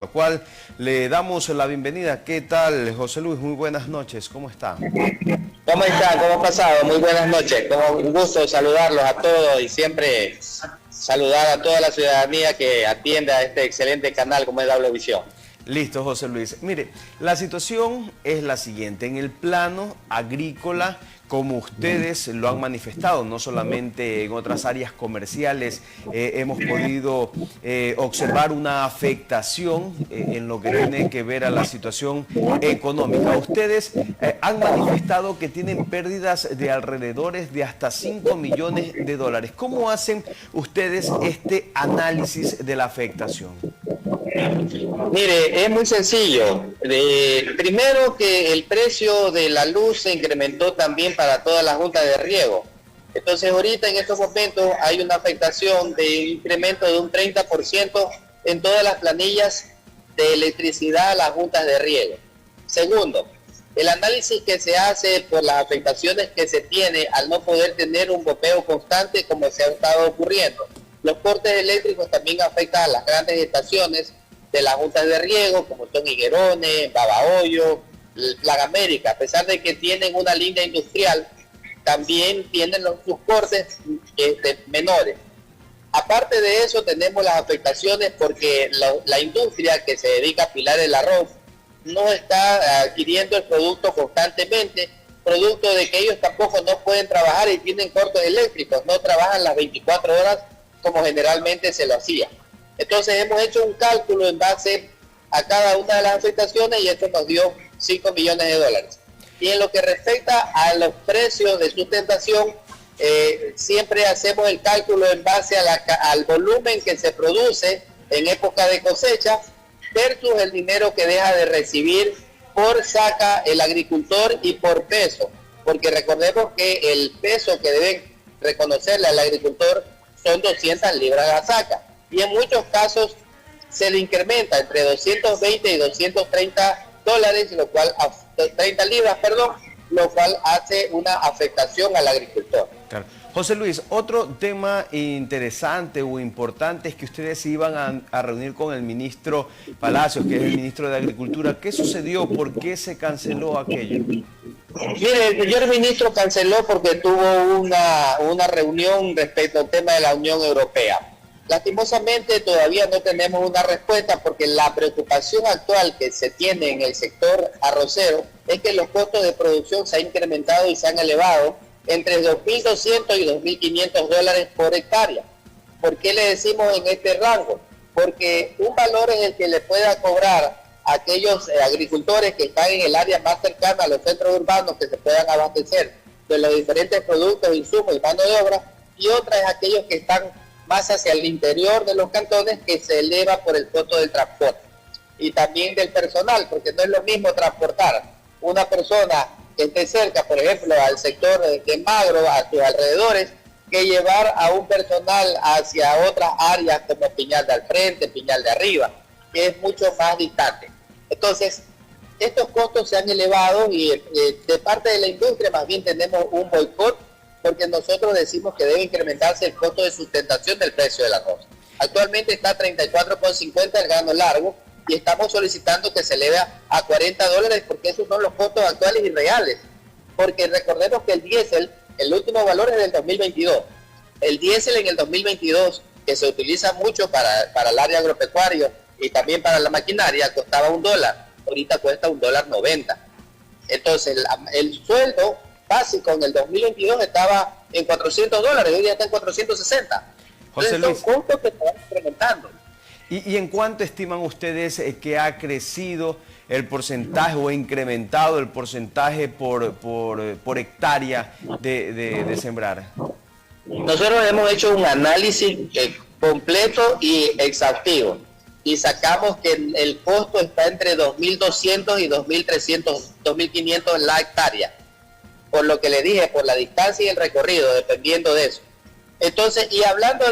Lo cual le damos la bienvenida. ¿Qué tal, José Luis? Muy buenas noches. ¿Cómo está? ¿Cómo están? ¿Cómo han pasado? Muy buenas noches. Como un gusto saludarlos a todos y siempre saludar a toda la ciudadanía que atiende a este excelente canal como es Visión. Listo, José Luis. Mire, la situación es la siguiente. En el plano agrícola, como ustedes lo han manifestado, no solamente en otras áreas comerciales, hemos podido observar una afectación en lo que tiene que ver a la situación económica. Ustedes han manifestado que tienen pérdidas de alrededores de hasta 5 millones de dólares. ¿Cómo hacen ustedes este análisis de la afectación? Mire, es muy sencillo. Primero que el precio de la luz se incrementó también para todas las juntas de riego. Entonces ahorita en estos momentos hay una afectación de incremento de un 30% en todas las planillas de electricidad a las juntas de riego. Segundo, el análisis que se hace por las afectaciones que se tiene al no poder tener un bopeo constante como se ha estado ocurriendo. Los cortes eléctricos también afectan a las grandes estaciones de las juntas de riego, como son Higuerones, Babahoyo, Plaga América. A pesar de que tienen una línea industrial, también tienen sus cortes menores. Aparte de eso, tenemos las afectaciones porque la industria que se dedica a pilar el arroz no está adquiriendo el producto constantemente, producto de que ellos tampoco no pueden trabajar y tienen cortes eléctricos, no trabajan las 24 horas como generalmente se lo hacía. Entonces hemos hecho un cálculo en base a cada una de las afectaciones y esto nos dio 5 millones de dólares. Y en lo que respecta a los precios de sustentación, siempre hacemos el cálculo en base al volumen que se produce en época de cosecha versus el dinero que deja de recibir por saca el agricultor y por peso. Porque recordemos que el peso que deben reconocerle al agricultor son 200 libras la saca. Y en muchos casos se le incrementa entre 220 y 230 dólares, lo cual, 30 libras, perdón, lo cual hace una afectación al agricultor. Claro. José Luis, otro tema interesante o importante es que ustedes se iban a reunir con el ministro Palacios, que es el ministro de Agricultura. ¿Qué sucedió? ¿Por qué se canceló aquello? Mire, el señor ministro canceló porque tuvo una reunión respecto al tema de la Unión Europea. Lastimosamente todavía no tenemos una respuesta porque la preocupación actual que se tiene en el sector arrocero es que los costos de producción se han incrementado y se han elevado entre 2.200 y 2.500 dólares por hectárea. ¿Por qué le decimos en este rango? Porque un valor es el que le pueda cobrar a aquellos agricultores que están en el área más cercana a los centros urbanos que se puedan abastecer de los diferentes productos, insumos y mano de obra, y otra es aquellos que están más hacia el interior de los cantones que se eleva por el costo del transporte y también del personal, porque no es lo mismo transportar una persona que esté cerca, por ejemplo, al sector de Magro, a sus alrededores, que llevar a un personal hacia otras áreas como Piñal de al frente, Piñal de arriba, que es mucho más distante. Entonces, estos costos se han elevado y de parte de la industria más bien tenemos un boicot porque nosotros decimos que debe incrementarse el costo de sustentación del precio del arroz. Actualmente está a 34,50 el grano largo y estamos solicitando que se eleve a 40 dólares porque esos son los costos actuales y reales. Porque recordemos que el diésel, el último valor es del 2022. El diésel en el 2022, que se utiliza mucho para el área agropecuario y también para la maquinaria, costaba $1. Ahorita cuesta $1.90. Entonces el sueldo básico en el 2022 estaba en 400 dólares, hoy día está en 460. José Luis, son costos que se van incrementando. ¿Y en cuánto estiman ustedes que ha crecido el porcentaje o incrementado el porcentaje por hectárea de sembrar? Nosotros hemos hecho un análisis completo y exhaustivo y sacamos que el costo está entre 2.200 y 2.300, 2.500 la hectárea. Por lo que le dije, por la distancia y el recorrido, dependiendo de eso. Entonces, y hablando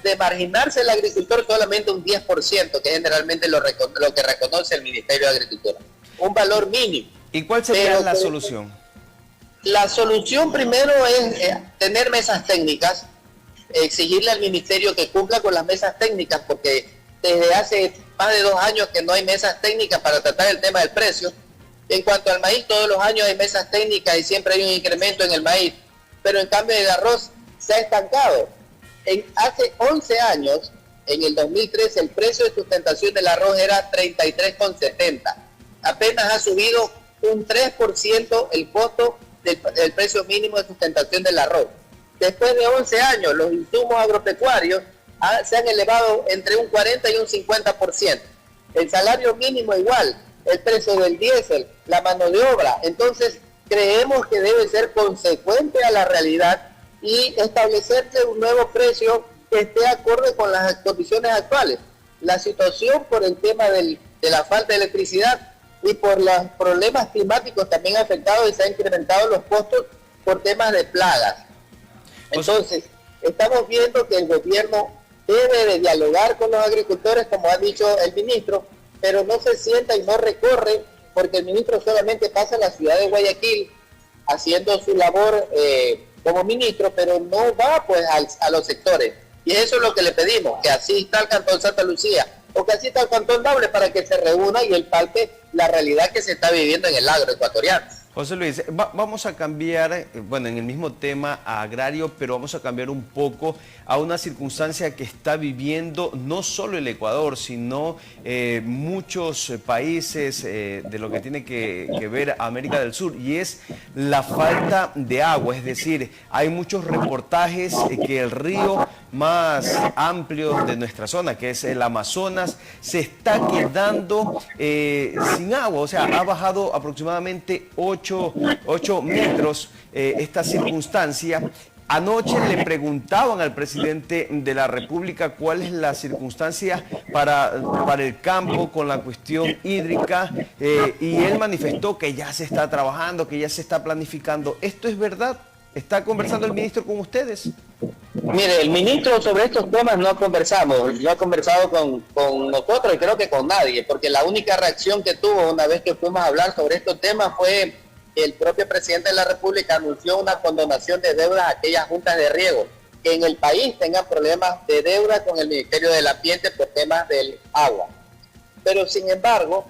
de marginarse el agricultor solamente un 10%, que es generalmente lo que reconoce el Ministerio de Agricultura. Un valor mínimo. ¿Y cuál sería la solución? La solución primero es tener mesas técnicas, exigirle al Ministerio que cumpla con las mesas técnicas, porque desde hace más de 2 años que no hay mesas técnicas para tratar el tema del precio. En cuanto al maíz, todos los años hay mesas técnicas y siempre hay un incremento en el maíz, pero en cambio el arroz se ha estancado. Hace 11 años, en el 2013, el precio de sustentación del arroz era 33,70. Apenas ha subido un 3% el costo del precio mínimo de sustentación del arroz. Después de 11 años, los insumos agropecuarios se han elevado entre un 40 y un 50%. El salario mínimo igual, el precio del diésel, la mano de obra. Entonces, creemos que debe ser consecuente a la realidad y establecerse un nuevo precio que esté acorde con las condiciones actuales. La situación por el tema de la falta de electricidad y por los problemas climáticos también ha afectado y se han incrementado los costos por temas de plagas. Entonces, estamos viendo que el gobierno debe de dialogar con los agricultores, como ha dicho el ministro, pero no se sienta y no recorre, porque el ministro solamente pasa a la ciudad de Guayaquil haciendo su labor como ministro, pero no va pues a los sectores. Y eso es lo que le pedimos, que así está el Cantón Santa Lucía, o que así está el Cantón Daule, para que se reúna y él palpe la realidad que se está viviendo en el agro ecuatoriano. José Luis, vamos a cambiar, bueno, en el mismo tema agrario, pero vamos a cambiar un poco a una circunstancia que está viviendo no solo el Ecuador, sino muchos países de lo que tiene que ver América del Sur, y es la falta de agua. Es decir, hay muchos reportajes que el río más amplio de nuestra zona, que es el Amazonas, se está quedando sin agua. O sea, ha bajado aproximadamente 8 metros esta circunstancia. Anoche le preguntaban al presidente de la República cuál es la circunstancia para el campo con la cuestión hídrica, y él manifestó que ya se está trabajando, que ya se está planificando. ¿Esto es verdad? ¿Está conversando el ministro con ustedes? Mire, el ministro sobre estos temas no conversamos, no ha conversado con nosotros y creo que con nadie, porque la única reacción que tuvo una vez que fuimos a hablar sobre estos temas fue que el propio presidente de la República anunció una condonación de deudas a aquellas juntas de riego que en el país tengan problemas de deuda con el Ministerio del Ambiente por temas del agua. Pero sin embargo,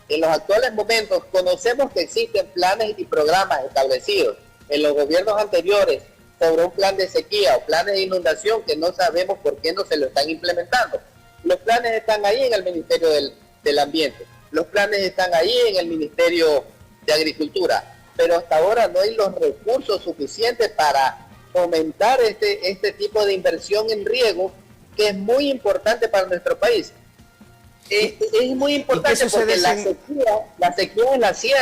en los actuales momentos conocemos que existen planes y programas establecidos en los gobiernos anteriores sobre un plan de sequía o planes de inundación que no sabemos por qué no se lo están implementando. Los planes están ahí en el Ministerio del Ambiente, los planes están ahí en el Ministerio de Agricultura, pero hasta ahora no hay los recursos suficientes para fomentar este tipo de inversión en riego, que es muy importante para nuestro país. Es muy importante porque la sequía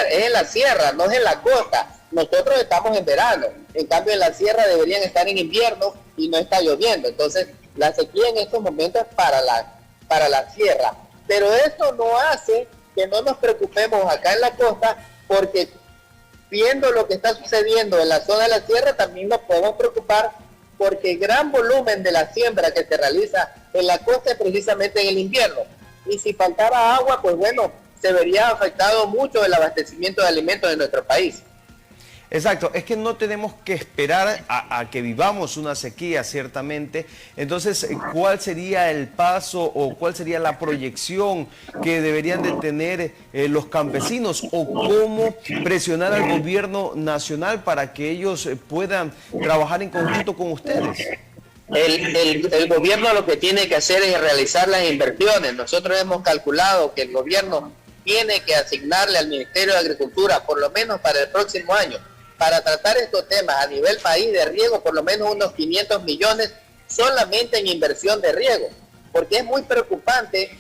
es en la sierra, no es en la costa. Nosotros estamos en verano, en cambio en la sierra deberían estar en invierno y no está lloviendo. Entonces la sequía en estos momentos es para la sierra. Pero esto no hace que no nos preocupemos acá en la costa, porque viendo lo que está sucediendo en la zona de la sierra también nos podemos preocupar, porque gran volumen de la siembra que se realiza en la costa es precisamente en el invierno. Y si faltara agua, pues bueno, se vería afectado mucho el abastecimiento de alimentos de nuestro país. Exacto, es que no tenemos que esperar a que vivamos una sequía, ciertamente. Entonces, ¿cuál sería el paso o cuál sería la proyección que deberían de tener los campesinos, o cómo presionar al gobierno nacional para que ellos puedan trabajar en conjunto con ustedes? El gobierno lo que tiene que hacer es realizar las inversiones. Nosotros hemos calculado que el gobierno tiene que asignarle al Ministerio de Agricultura, por lo menos para el próximo año, para tratar estos temas a nivel país de riego, por lo menos unos 500 millones solamente en inversión de riego, porque es muy preocupante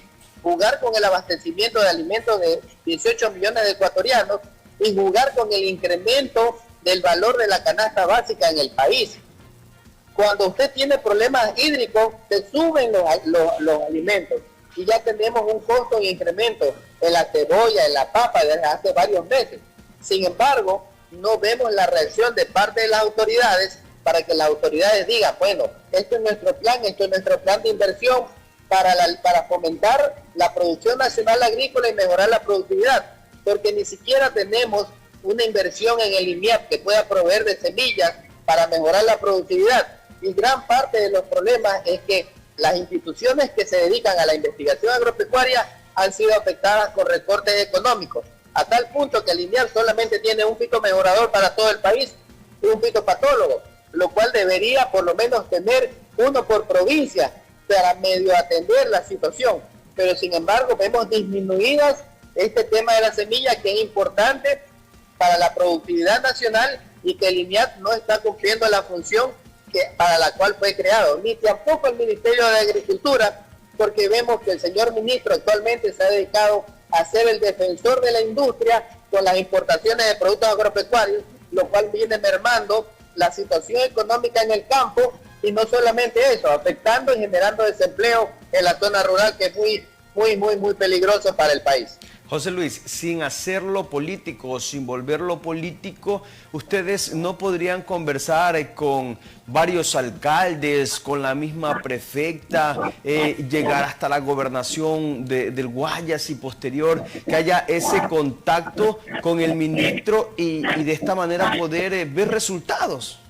jugar con el abastecimiento de alimentos de 18 millones de ecuatorianos y jugar con el incremento del valor de la canasta básica en el país. Cuando usted tiene problemas hídricos, se suben los alimentos y ya tenemos un costo y incremento en la cebolla, en la papa desde hace varios meses. Sin embargo, no vemos la reacción de parte de las autoridades para que las autoridades digan, bueno, esto es nuestro plan de inversión para fomentar la producción nacional agrícola y mejorar la productividad, porque ni siquiera tenemos una inversión en el INIAP que pueda proveer de semillas para mejorar la productividad. Y gran parte de los problemas es que las instituciones que se dedican a la investigación agropecuaria han sido afectadas con recortes económicos, a tal punto que el INEAR solamente tiene un fitomejorador para todo el país y un fitopatólogo, lo cual debería por lo menos tener uno por provincia para medio atender la situación. Pero sin embargo vemos disminuidas este tema de la semilla, que es importante para la productividad nacional y que el INEAR no está cumpliendo la función para la cual fue creado, ni tampoco el Ministerio de Agricultura, porque vemos que el señor ministro actualmente se ha dedicado a ser el defensor de la industria con las importaciones de productos agropecuarios, lo cual viene mermando la situación económica en el campo, y no solamente eso, afectando y generando desempleo en la zona rural, que es muy peligroso para el país. José Luis, sin hacerlo político o sin volverlo político, ¿ustedes no podrían conversar con varios alcaldes, con la misma prefecta, llegar hasta la gobernación del Guayas y posterior, que haya ese contacto con el ministro y de esta manera poder ver resultados?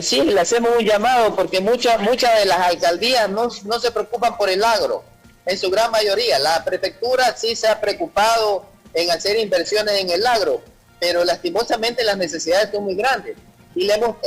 Sí, le hacemos un llamado porque muchas de las alcaldías no se preocupan por el agro. En su gran mayoría, la prefectura sí se ha preocupado en hacer inversiones en el agro, pero lastimosamente las necesidades son muy grandes y le hemos